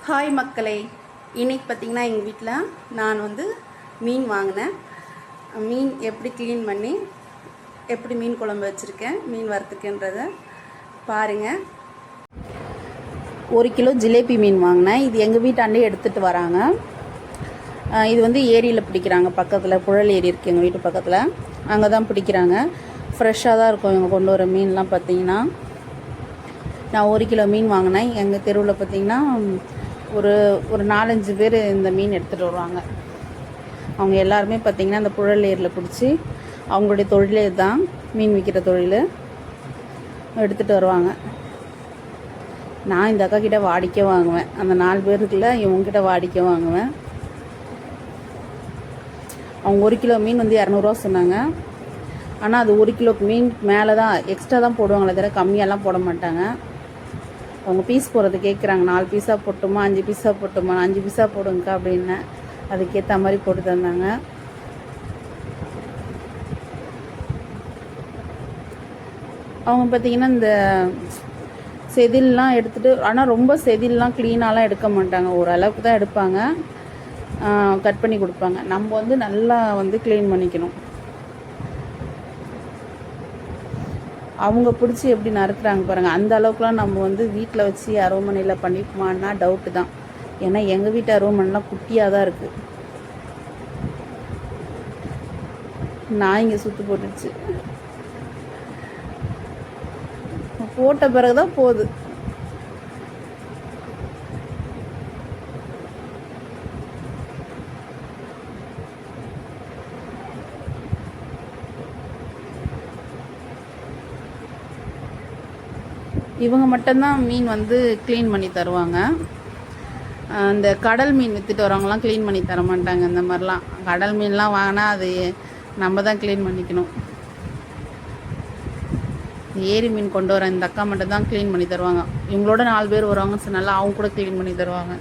Hi மக்களே, இன்றைக்கி பார்த்திங்கன்னா எங்கள் வீட்டில் நான் மீன் வாங்கினேன். மீன் எப்படி க்ளீன் பண்ணி எப்படி மீன் குழம்பு வச்சுருக்கேன், மீன் வறுத்துக்குன்றதை பாருங்கள். 1 கிலோ ஜிலேபி மீன் வாங்கினேன். இது எங்கள் வீட்டாண்டே எடுத்துகிட்டு வராங்க. இது ஏரியில் பிடிக்கிறாங்க. பக்கத்தில் புழல் ஏரி இருக்குது எங்கள் வீட்டு பக்கத்தில். அங்கே தான் பிடிக்கிறாங்க. ஃப்ரெஷ்ஷாக தான் இருக்கும் இவங்க கொண்டு வர மீன்லாம். பார்த்திங்கன்னா நான் 1 கிலோ மீன் வாங்கினேன். எங்கள் தெருவில் பார்த்திங்கன்னா ஒரு 4-5 பேர் இந்த மீன் எடுத்துகிட்டு வருவாங்க. அவங்க எல்லாருமே பார்த்திங்கன்னா இந்த புழல் ஏரியில் பிடிச்சி அவங்களுடைய தொழிலே தான் மீன் விற்கிற தொழில் எடுத்துகிட்டு வருவாங்க. நான் இந்த அக்கா கிட்டே வாடிக்கை வாங்குவேன். அந்த 4 பேருக்குள்ள இவங்ககிட்ட வாடிக்கை வாங்குவேன். அவங்க 1 கிலோ மீன் 200 சொன்னாங்க. ஆனால் அது 1 கிலோக்கு மீன் மேலே தான் எக்ஸ்ட்ரா தான் போடுவாங்களே தவிர கம்மியாலாம் போட மாட்டாங்க. அவங்க பீஸ் போடுறது கேட்குறாங்க. 4 பீஸாக போட்டுமா, 5 பீஸாக போட்டுமா, 5 பீஸாக போடுங்கக்கா அப்படின்னு. அதுக்கேற்ற மாதிரி போட்டு தந்தாங்க. அவங்க பார்த்திங்கன்னா இந்த செதில்லாம் எடுத்துகிட்டு, ஆனால் ரொம்ப செதில்லாம் க்ளீனாலாம் எடுக்க மாட்டாங்க. ஓரளவுக்கு தான் எடுப்பாங்க. கட் பண்ணி கொடுப்பாங்க. நம்ம நல்லா க்ளீன் பண்ணிக்கணும். அவங்க பிடிச்சி எப்படி நறுக்குறாங்க பாருங்கள். அந்த அளவுக்குலாம் நம்ம வீட்டில் வச்சு அருவமனையில் பண்ணிக்குமான்னா டவுட்டு தான். ஏன்னா எங்கள் வீட்டு அருவமனைலாம் குட்டியாக தான் இருக்குது. நான் இங்கே சுற்று போட்டுடுச்சு. போட்ட பிறகு தான் போகுது. இவங்க மட்டும்தான் மீன் க்ளீன் பண்ணி தருவாங்க. இந்த கடல் மீன் விற்றுட்டு வரவங்களாம் க்ளீன் பண்ணி தர மாட்டாங்க. இந்த மாதிரிலாம் கடல் மீன்லாம் வாங்கினா அது நம்ம தான் க்ளீன் பண்ணிக்கணும். ஏரி மீன் கொண்டு வர இந்த அக்கா மட்டும் தான் க்ளீன் பண்ணி தருவாங்க. இவங்களோட 4 பேர் வருவாங்கன்னு சொன்னால அவங்க கூட க்ளீன் பண்ணி தருவாங்க.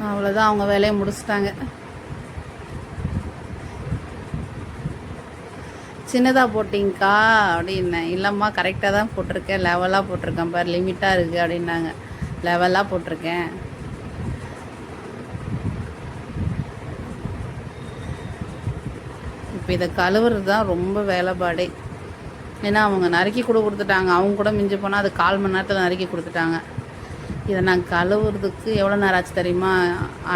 அவ்வளோதான், அவங்க வேலையை முடிச்சிட்டாங்க. சின்னதாக போட்டிங்கக்கா அப்படின்னேன். இல்லைம்மா கரெக்டாக தான் போட்டிருக்கேன், லெவலாக போட்டிருக்கேன் பாரு, லிமிட்டாக இருக்குது அப்படின்னாங்க. லெவலாக போட்டிருக்கேன். இப்போ இதை கழுவுறது தான் ரொம்ப வேலைப்பாடே. ஏன்னா அவங்க நறுக்கி கூட கொடுத்துட்டாங்க. அவங்க கூட மிஞ்சி போனால் அது 1/4 மணி நேரத்தில் நறுக்கி கொடுத்துட்டாங்க. இதை நான் கழுவுறதுக்கு எவ்வளோ நேரம் ஆச்சு தெரியுமா?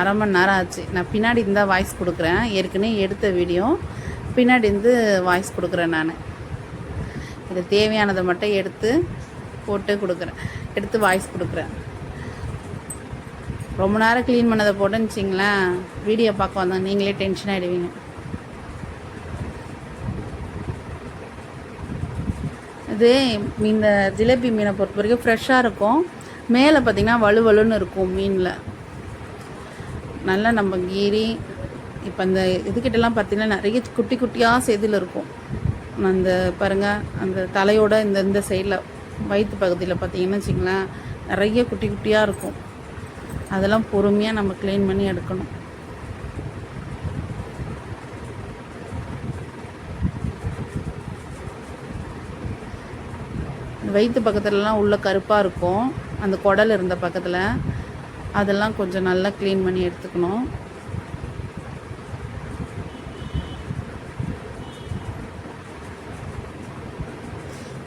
1/2 மணி நேரம் ஆச்சு. நான் பின்னாடி இருந்தால் வாய்ஸ் கொடுக்குறேன். ஏற்கனவே எடுத்த வீடியோ பின்னாடி இருந்து வாய்ஸ் கொடுக்குறேன். நான் இது தேவையானதை மட்டும் எடுத்து போட்டு கொடுக்குறேன், எடுத்து வாய்ஸ் கொடுக்குறேன். ரொம்ப நேரம் க்ளீன் பண்ணதை போட்டுன்னு வச்சிங்களேன், வீடியோ பார்க்க வந்தாங்க நீங்களே டென்ஷன் ஆகிடுவீங்க. இது இந்த ஜிலேபி மீனை பொறுத்த வரைக்கும் ஃப்ரெஷ்ஷாக இருக்கும். மேலே பார்த்திங்கன்னா வலுவலுன்னு இருக்கும் மீனில். நல்லா நம்ம கீரி இப்போ அந்த இதுக்கிட்டலாம் பார்த்திங்கன்னா நிறைய குட்டி குட்டியாக செதில் இருக்கும். அந்த பாருங்கள், அந்த தலையோட இந்த சைடில் வயிற்று பகுதியில் பார்த்திங்கன்னா வச்சிங்களேன் நிறைய குட்டி குட்டியாக இருக்கும். அதெல்லாம் பொறுமையாக நம்ம க்ளீன் பண்ணி எடுக்கணும். வயிற்று பக்கத்துலலாம் உள்ள கருப்பாக இருக்கும். அந்த குடல் இருந்த பக்கத்தில் அதெல்லாம் கொஞ்சம் நல்லா க்ளீன் பண்ணி எடுத்துக்கணும்.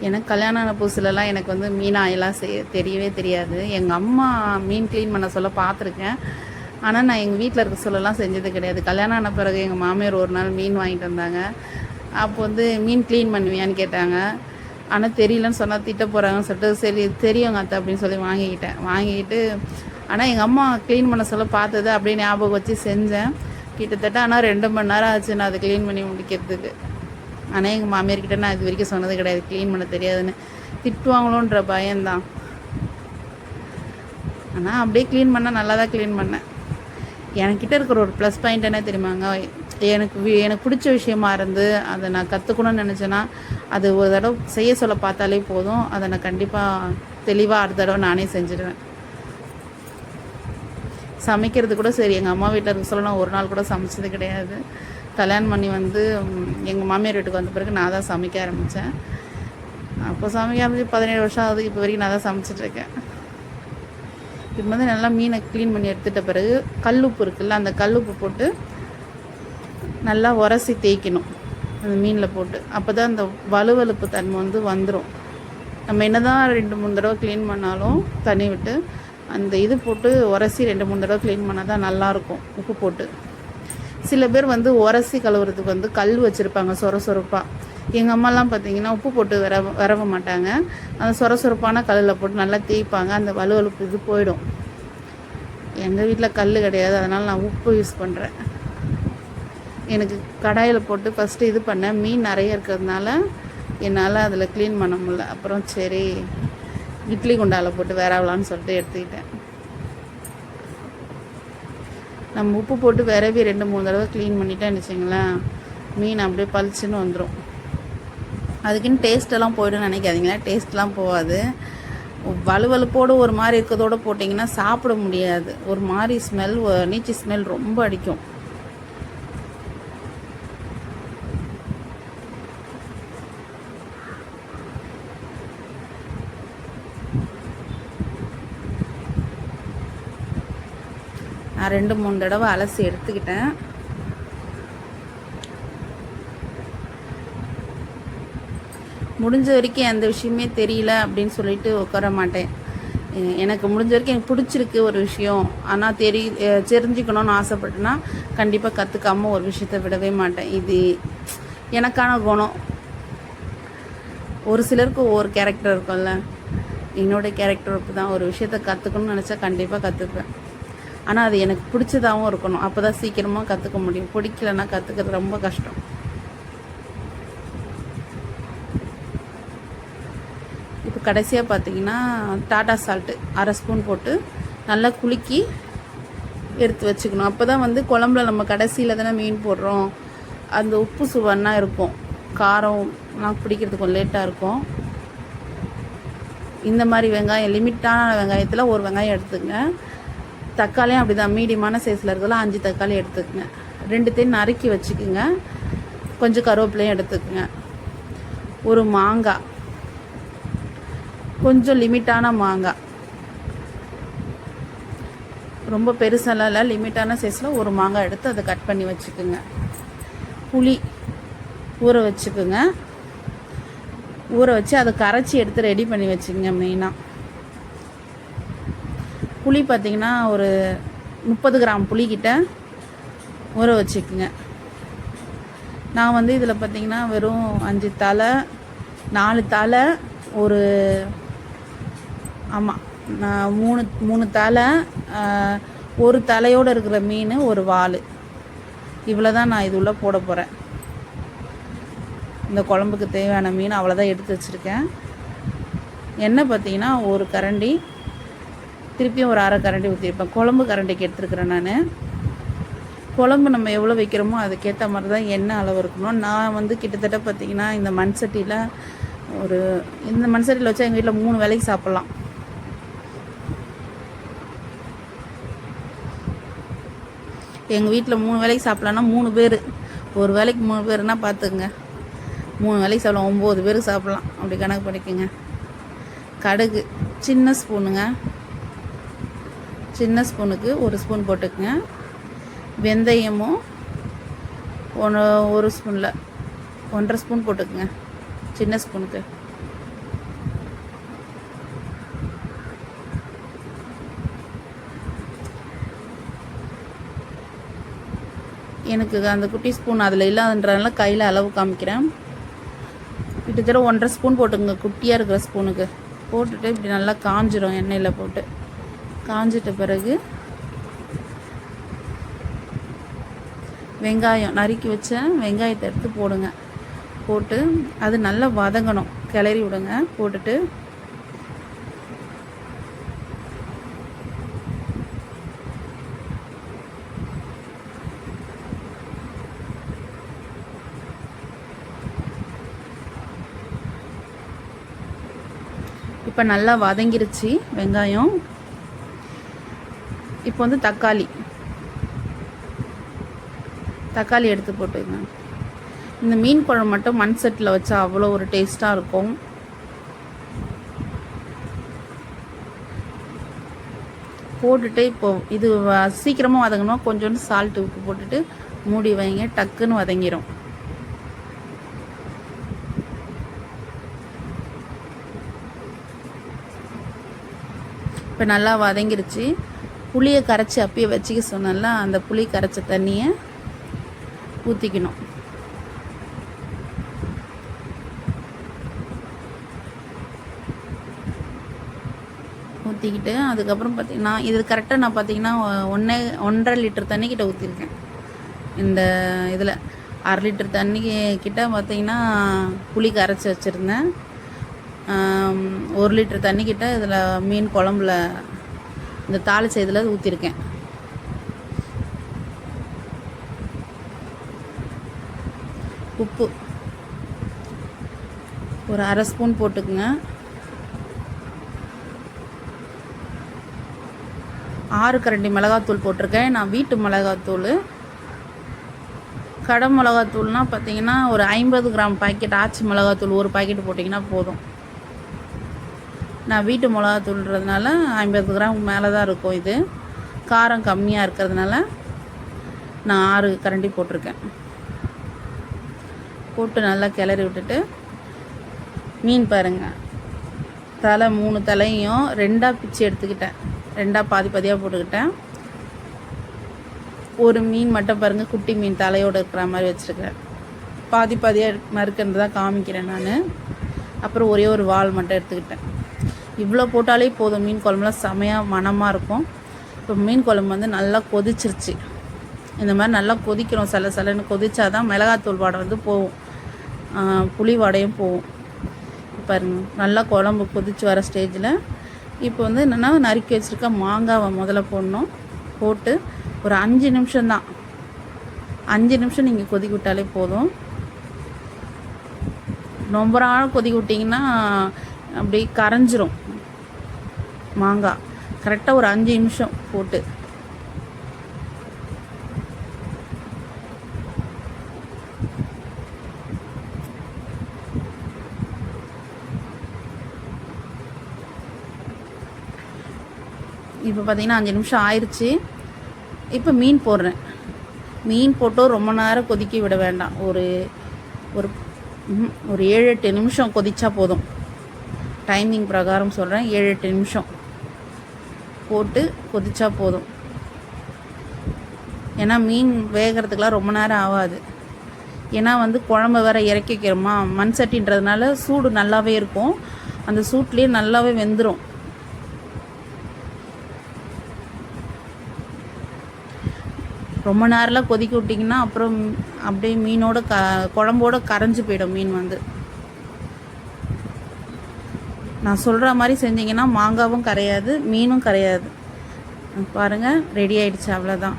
எனக்கு கல்யாணம் ஆன புதுசுலலாம் எனக்கு மீன் ஆயிலாம் தெரியவே தெரியாது. எங்கள் அம்மா மீன் க்ளீன் பண்ண சொல்ல பார்த்துருக்கேன். ஆனால் நான் எங்கள் வீட்டில் இருக்க சொல்லலாம் செஞ்சது கிடையாது. கல்யாணம் ஆன பிறகு எங்கள் மாமியார் ஒரு நாள் மீன் வாங்கிட்டு வந்தாங்க. அப்போ மீன் க்ளீன் பண்ணுவியான்னு கேட்டாங்க. ஆனால் தெரியலன்னு சொன்னால் திட்ட போகிறாங்கன்னு சொல்லிட்டு சரி தெரியுங்க அத்தை அப்படின்னு சொல்லி வாங்கிக்கிட்டு ஆனால் எங்கள் அம்மா க்ளீன் பண்ண சொல்ல பார்த்தது அப்படியே ஞாபகம் வச்சு செஞ்சேன். கிட்டத்தட்ட ஆனால் 2 மணி நேரம் ஆச்சு நான் அதை க்ளீன் பண்ணி முடிக்கிறதுக்கு. ஆனால் எங்கள் மாமியார்கிட்ட நான் இது வரைக்கும் சொன்னது கிடையாது க்ளீன் பண்ண தெரியாதுன்னு. திட்டுவாங்களோன்ற பயம்தான். ஆனால் அப்படியே க்ளீன் பண்ணால் நல்லா தான் க்ளீன் பண்ணேன். என்கிட்ட இருக்கிற ஒரு ப்ளஸ் பாயிண்ட் என்ன தெரியுமாங்க, எனக்கு பிடிச்ச விஷயமா இருந்து அதை நான் கற்றுக்கணும்னு நினச்சேன்னா அது ஒரு தடவை செய்ய சொல்ல பார்த்தாலே போதும், அதை நான் கண்டிப்பாக தெளிவாக அடுத்த தடவை நானே செஞ்சிடுவேன். சமைக்கிறது கூட சரி, எங்கள் அம்மா வீட்டில் இருக்க சொல்ல நான் ஒரு நாள் கூட சமைச்சது கிடையாது. கல்யாணம் பண்ணி வந்து எங்கள் மாமியார் வீட்டுக்கு வந்த பிறகு நான் தான் சமைக்க ஆரம்பித்தேன். அப்போ சமைக்க ஆரம்பிச்சு 17 வருஷம் ஆகுது. இப்போ வரைக்கும் நான் தான் சமைச்சிட்ருக்கேன். இப்போ வந்து நல்லா மீனை க்ளீன் பண்ணி எடுத்துகிட்ட பிறகு கல்லுப்பு இருக்குல்ல, அந்த கல்லுப்பு போட்டு நல்லா உரசி தேய்க்கணும் அந்த மீனில் போட்டு. அப்போ தான் அந்த வலுவலுப்பு தன்மை வந்து வந்துடும். நம்ம என்ன தான் 2-3 தடவை க்ளீன் பண்ணாலும் தண்ணி விட்டு அந்த இது போட்டு உரசி 2-3 தடவை க்ளீன் பண்ணால் தான் நல்லாயிருக்கும் உப்பு போட்டு. சில பேர் வந்து உரசி கழுவுறதுக்கு வந்து கல் வச்சுருப்பாங்க சொரப்பாக. எங்கள் அம்மாலாம் பார்த்திங்கன்னா உப்பு போட்டு வரவ மாட்டாங்க. அந்த சொரப்பான கல்லில் போட்டு நல்லா தேய்ப்பாங்க, அந்த வலுவலுப்பு இது போயிடும். எங்கள் வீட்டில் கல் கிடையாது, அதனால் நான் உப்பு யூஸ் பண்ணுறேன். எனக்கு கடாயில் போட்டு ஃபஸ்ட்டு இது பண்ணேன், மீன் நிறைய இருக்கிறதுனால என்னால் அதில் க்ளீன் பண்ண முடியல. அப்புறம் சரி இட்லி குண்டாவில் போட்டு விரவலான்னு சொல்லிட்டு எடுத்துக்கிட்டேன். நம்ம உப்பு போட்டு விரவி 2-3 தடவை க்ளீன் பண்ணிட்டேன்னு வச்சுங்களேன், மீன் அப்படியே பளிச்சுன்னு வந்துடும். அதுக்குன்னு டேஸ்ட்டெல்லாம் போய்டுன்னு நினைக்காதீங்களா, டேஸ்ட்லாம் போகாது. வலுவலுப்போடு ஒரு மாதிரி இருக்கிறதோடு போட்டிங்கன்னா சாப்பிட முடியாது, ஒரு மாதிரி ஸ்மெல், நீச்சி ஸ்மெல் ரொம்ப அடிக்கும். நான் 2-3 தடவை அலசி எடுத்துக்கிட்டேன். முடிஞ்ச வரைக்கும் எந்த விஷயமே தெரியல அப்படின்னு சொல்லிட்டு உட்கார மாட்டேன். எனக்கு முடிஞ்ச வரைக்கும் எனக்கு பிடிச்சிருக்கு ஒரு விஷயம், ஆனால் தெரிஞ்சுக்கணும்னு ஆசைப்பட்டேன்னா கண்டிப்பாக கற்றுக்காமல் ஒரு விஷயத்தை விடவே மாட்டேன். இது எனக்கான குணம். ஒரு சிலருக்கு ஒவ்வொரு கேரக்டர் இருக்கும்ல, என்னோடய கேரக்டர் அப்படி தான். ஒரு விஷயத்தை கற்றுக்கணும்னு நினச்சா கண்டிப்பாக கற்றுப்பேன். ஆனால் அது எனக்கு பிடிச்சதாகவும் இருக்கணும், அப்போ தான் சீக்கிரமாக கற்றுக்க முடியும். பிடிக்கலன்னா கற்றுக்கிறது ரொம்ப கஷ்டம். இப்போ கடைசியாக பார்த்தீங்கன்னா டாட்டா சால்ட்டு 1/2 ஸ்பூன் போட்டு நல்லா குலுக்கி எடுத்து வச்சுக்கணும். அப்போ தான் வந்து குழம்புல நம்ம கடைசியில் தானே மீன் போடுறோம், அந்த உப்பு சுவன்னா இருக்கும், காரம்லாம் பிடிக்கிறதுக்கு கொஞ்சம் லேட்டாக இருக்கும். இந்த மாதிரி வெங்காயம், லிமிட்டான வெங்காயத்தில் ஒரு வெங்காயம் எடுத்துக்கங்க. தக்காளியும் அப்படி தான், மீடியமான சைஸில் இருக்கலாம் 5 தக்காளி எடுத்துக்கங்க. 2 நறுக்கி வச்சுக்குங்க. கொஞ்சம் கருவேப்பிலையும் எடுத்துக்கங்க. ஒரு மாங்காய், கொஞ்சம் லிமிட்டான மாங்காய், ரொம்ப பெருசெல்லாம் இல்லை, லிமிட்டான சைஸில் ஒரு மாங்காய் எடுத்து அதை கட் பண்ணி வச்சுக்குங்க. புளி ஊற வச்சுக்குங்க. ஊற வச்சு அதை கரைச்சி எடுத்து ரெடி பண்ணி வச்சுக்கோங்க. மெயினாக புளி பார்த்திங்கன்னா ஒரு 30 கிராம் புளிக்கிட்ட ஊற வச்சுக்குங்க. நான் வந்து இதில் பார்த்திங்கன்னா வெறும் 5 தலை, 4 தலை, ஒரு ஆமாம் நான் 3 தலை, ஒரு தலையோடு இருக்கிற மீன், ஒரு வால், இவ்வளோ தான் நான் இது உள்ளே போட போகிறேன். இந்த குழம்புக்கு தேவையான மீன் அவ்வளோதான் எடுத்து வச்சுருக்கேன். எண்ணெய் பார்த்திங்கன்னா ஒரு கரண்டி, திருப்பியும் ஒரு 1/2 கரண்டி ஊற்றிருப்பேன். குழம்பு கரண்டிக்கு எடுத்துருக்குறேன் நான். குழம்பு நம்ம எவ்வளோ வைக்கிறோமோ அதுக்கேற்ற மாதிரி தான் எண்ணெய் அளவு இருக்கணும். நான் வந்து கிட்டத்தட்ட பார்த்திங்கன்னா இந்த மண் சட்டியில் வச்சா எங்கள் வீட்டில் 3 வேளைக்கு சாப்பிட்லாம். எங்கள் வீட்டில் 3 வேளைக்கு சாப்பிட்லான்னா 3 பேர், ஒரு வேளைக்கு 3 பேருன்னா பார்த்துக்குங்க, 3 வேளைக்கு சாப்பிட்லாம், 9 பேருக்கு சாப்பிட்லாம், அப்படி கணக்கு பண்ணிக்கோங்க. கடுகு சின்ன ஸ்பூனுங்க, சின்ன ஸ்பூனுக்கு 1 ஸ்பூன் போட்டுக்குங்க. வெந்தயமும் 1 ஸ்பூனில் 1.5 ஸ்பூன் போட்டுக்குங்க, சின்ன ஸ்பூனுக்கு. எனக்கு அந்த குட்டி ஸ்பூன் அதில் இல்லாதன்றதுனால கையில் அளவு காமிக்கிறேன். கிட்டத்தட்ட 1.5 ஸ்பூன் போட்டுங்க, குட்டியாக இருக்கிற ஸ்பூனுக்கு போட்டுட்டு இப்படி நல்லா காஞ்சிரும். எண்ணெயில் போட்டு காஞ்சிட்ட பிறகு வெங்காயம், நறுக்கி வச்ச வெங்காயத்தை எடுத்து போடுங்க. போட்டு அது நல்லா வதங்கணும், கிளறி விடுங்க. போட்டுட்டு இப்போ நல்லா வதங்கிருச்சு வெங்காயம். இப்போ வந்து தக்காளி எடுத்து போட்டுங்க. இந்த மீன் குழம்பு மட்டும் மண் சட்டியில் வச்சா அவ்வளோ ஒரு டேஸ்ட்டாக இருக்கும். போட்டுட்டு இப்போது இது சீக்கிரமாக வதங்கணும். கொஞ்சோண்டு சால்ட்டு உப்பு போட்டுட்டு மூடி வைங்க, டக்குன்னு வதங்கிடும். இப்போ நல்லா வதங்கிருச்சு. புளியை கரைச்சி அப்பயே வச்சுக்க சொன்னால அந்த புளி கரைச்ச தண்ணியை ஊற்றிக்கணும். ஊற்றிக்கிட்டு அதுக்கப்புறம் பார்த்திங்கன்னா இது கரெக்டாக நான் பார்த்திங்கன்னா 1.5 லிட்டர் தண்ணி கிட்ட ஊற்றிருக்கேன். இந்த இதில் 1/2 லிட்டர் தண்ணி கிட்ட பார்த்திங்கன்னா புளி கரைச்சி வச்சுருந்தேன். 1 லிட்டர் தண்ணி கிட்ட இதில் மீன் குழம்புல இந்த தாளிச்ச இதில் ஊற்றிருக்கேன். உப்பு ஒரு 1/2 ஸ்பூன் போட்டுக்குங்க. 6 கரண்டி மிளகாத்தூள் போட்டிருக்கேன். நான் வீட்டு மிளகாத்தூள். கடை மிளகாத்தூள்னால் பார்த்தீங்கன்னா ஒரு 50 கிராம் பாக்கெட் ஆச்சி மிளகாத்தூள் ஒரு பாக்கெட் போட்டிங்கன்னா போதும். நான் வீட்டு மிளகாத்தூள்ன்றதுனால 50 கிராம் மேலே தான் இருக்கும். இது காரம் கம்மியாக இருக்கிறதுனால நான் 6 கரண்டி போட்டிருக்கேன். போட்டு நல்லா கிளறி விட்டுட்டு மீன் பாருங்கள், தலை 3 தலையும் 2ஆக பிச்சு எடுத்துக்கிட்டேன். 2ஆக பாதியாக போட்டுக்கிட்டேன். ஒரு மீன் மட்டும் பாருங்கள், குட்டி மீன் தலையோடு இருக்கிற மாதிரி வச்சுருக்கிறேன். பாதியாக மறுக்கிறது தான் காமிக்கிறேன் நான். அப்புறம் ஒரே ஒரு வால் மட்டும் எடுத்துக்கிட்டேன். இவ்வளோ போட்டாலே போதும். மீன் குழம்புலாம் செமையாக மணமாக இருக்கும். இப்போ மீன் குழம்பு வந்து நல்லா கொதிச்சிருச்சு. இந்த மாதிரி நல்லா கொதிக்கிறோம். சலன்னு கொதிச்சா தான் மிளகாத்தூள் வாடை வந்து போகும், புளி வாடையும் போகும். பாருங்கள், நல்லா குழம்பு கொதிச்சு வர ஸ்டேஜில் இப்போ வந்து என்னென்னா நறுக்கி வச்சுருக்க மாங்காவை முதல்ல போடணும். போட்டு ஒரு 5 நிமிஷம் தான், 5 நிமிஷம் நீங்கள் கொதிக்க விட்டாலே போதும். ரொம்ப நாள் கொதிக்க விட்டிங்கன்னா அப்படி கரைஞ்சிரும் மாங்காய். கரெக்டாக ஒரு 5 நிமிஷம் போட்டு இப்போ பார்த்தீங்கன்னா 5 நிமிஷம் ஆயிடுச்சு. இப்போ மீன் போடுறேன். மீன் போட்டு ரொம்ப நேரம் கொதிக்க விட வேண்டாம். ஒரு ஒரு 7-8 நிமிஷம் கொதிச்சா போதும். டைமிங் பிரகாரம் சொல்கிறேன், 7-8 நிமிஷம் போட்டு கொதிச்சா போதும். ஏன்னா மீன் வேகிறதுக்கெலாம் ரொம்ப நேரம் ஆகாது. ஏன்னா வந்து குழம்பு வேறு இறக்கி வைக்கிறோமா, மண் சட்டின்றதுனால சூடு நல்லாவே இருக்கும். அந்த சூட்லேயே நல்லாவே வெந்துடும். ரொம்ப நேரம்லாம் கொதிக்க விட்டிங்கன்னா அப்புறம் அப்படியே மீனோட குழம்போட கரைஞ்சி போயிடும் மீன் வந்து. நான் சொல்கிற மாதிரி செஞ்சிங்கன்னா மாங்காவும் கரையாது, மீனும் கரையாது. பாருங்கள், ரெடி ஆயிடுச்சு. அவ்வளோதான்.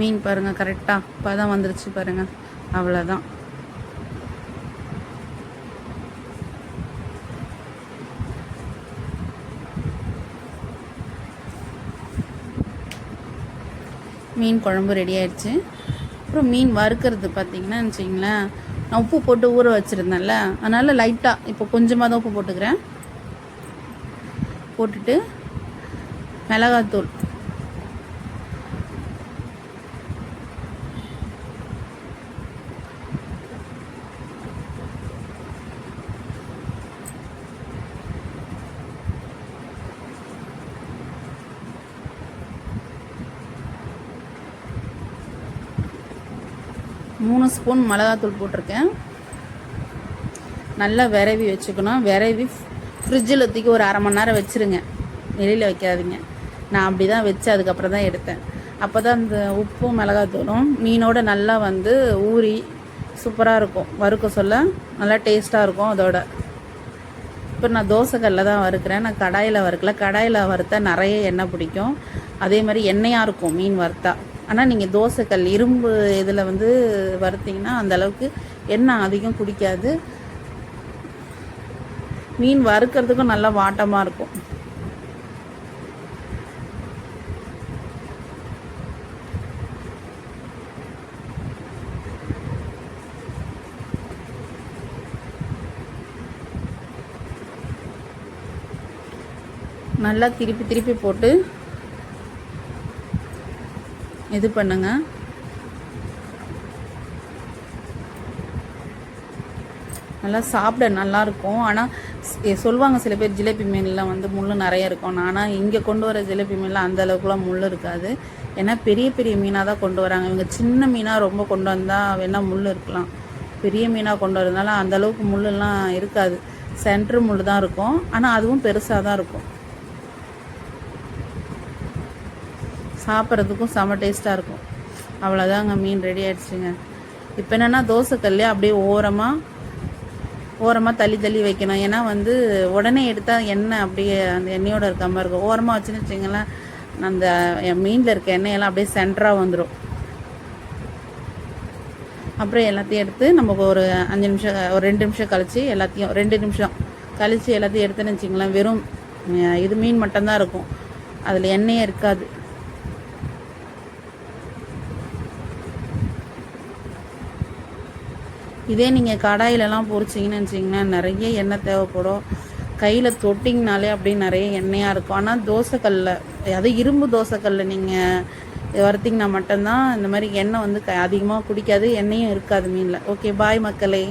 மீன் பாருங்கள் கரெக்டாக பதம் வந்துருச்சு பாருங்கள். அவ்வளோதான். மீன் குழம்பு ரெடி ஆயிடுச்சு. அப்புறம் மீன் வறுக்கிறது பார்த்திங்கன்னா வச்சிங்களேன், நான் உப்பு போட்டு ஊற வச்சுருந்தேன்ல, அதனால் லைட்டாக இப்போ கொஞ்சமாக தான் உப்பு போட்டுக்கிறேன். போட்டுட்டு மிளகாத்தூள், மூணு ஸ்பூன் மிளகாத்தூள் போட்டிருக்கேன். நல்லா விரவி வச்சுக்கணும். விரவி ஃப்ரிட்ஜில் தூக்கி ஒரு 1/2 மணி நேரம் வச்சுருங்க, வெளியில் வைக்காதீங்க. நான் அப்படி தான் வச்சு அதுக்கப்புறம் தான் எடுத்தேன். அப்போ தான் அந்த உப்பும் மிளகாத்தூளும் மீனோட நல்லா வந்து ஊறி சூப்பராக இருக்கும். வறுக்க சொல்ல நல்லா டேஸ்ட்டாக இருக்கும். அதோட இப்போ நான் தோசைக்கல்லில் தான் வறுக்கிறேன். நான் கடாயில் வறுக்கல. கடாயில் வறுத்தா நிறைய எண்ணெய் பிடிக்கும். அதே மாதிரி எண்ணெயாக இருக்கும் மீன் வறுத்தா. ஆனால் நீங்கள் தோசைக்கல் இரும்பு இதில் வந்து வறுத்திங்கன்னா அந்தளவுக்கு எண்ணெய் அதிகம் குடிக்காது. மீன் வறுக்கிறதுக்கும் நல்லா வாட்டமாக இருக்கும். நல்லா திருப்பி திருப்பி போட்டு இது பண்ணுங்க. நல்லா சாப்பிட நல்லாயிருக்கும். ஆனால் சொல்லுவாங்க சில பேர் ஜிலேபி மீன்லாம் வந்து முள் நிறைய இருக்கும். ஆனால் இங்கே கொண்டு வர ஜிலேபி மீன்லாம் அந்த அளவுக்குலாம் முள் இருக்காது. ஏன்னா பெரிய பெரிய மீனாக தான் கொண்டு வராங்க. இவங்க சின்ன மீனாக ரொம்ப கொண்டு வந்தால் வேணால் முள் இருக்கலாம். பெரிய மீனாக கொண்டு வரதுனால அந்தளவுக்கு முள்ளெல்லாம் இருக்காது. சென்ட்ரு முள் தான் இருக்கும். ஆனால் அதுவும் பெருசாக தான் இருக்கும். சாப்பிட்றதுக்கும் செம டேஸ்ட்டாக இருக்கும். அவ்வளோதாங்க, மீன் ரெடி ஆகிடுச்சுங்க. இப்போ என்னென்னா தோசைக்கல்லே அப்படியே ஓரமாக தள்ளி தள்ளி வைக்கணும். ஏன்னா வந்து உடனே எடுத்தால் எண்ணெய் அப்படியே அந்த எண்ணெயோடு இருக்க மாதிரி இருக்கும். ஓரமாக வச்சுன்னு வச்சிங்களேன், அந்த மீனில் இருக்க எண்ணெயெல்லாம் அப்படியே சென்டராக வந்துடும். அப்புறம் எல்லாத்தையும் எடுத்து நம்ம ஒரு 5 நிமிஷம் ஒரு 2 நிமிஷம் கழித்து எல்லாத்தையும் 2 நிமிஷம் கழித்து எல்லாத்தையும் எடுத்துன்னு வச்சிங்களேன், வெறும் இது மீன் மட்டும்தான் இருக்கும். அதில் எண்ணெயே இருக்காது. இதே நீங்கள் கடாயிலலாம் பொரிச்சிங்கன்னு வச்சிங்கன்னா நிறைய எண்ணெய் தேவைப்படும். கையில் தொட்டிங்கனாலே அப்படியே நிறைய எண்ணெயாக இருக்கும். ஆனால் தோசைக்கல்லில், அது இரும்பு தோசைக்கல்லில் நீங்கள் வறுத்திங்கன்னா மட்டும்தான் இந்த மாதிரி எண்ணெய் வந்து அதிகமாக குடிக்காது, எண்ணெயும் இருக்காது மீனில். ஓகே, பாய் மக்களே.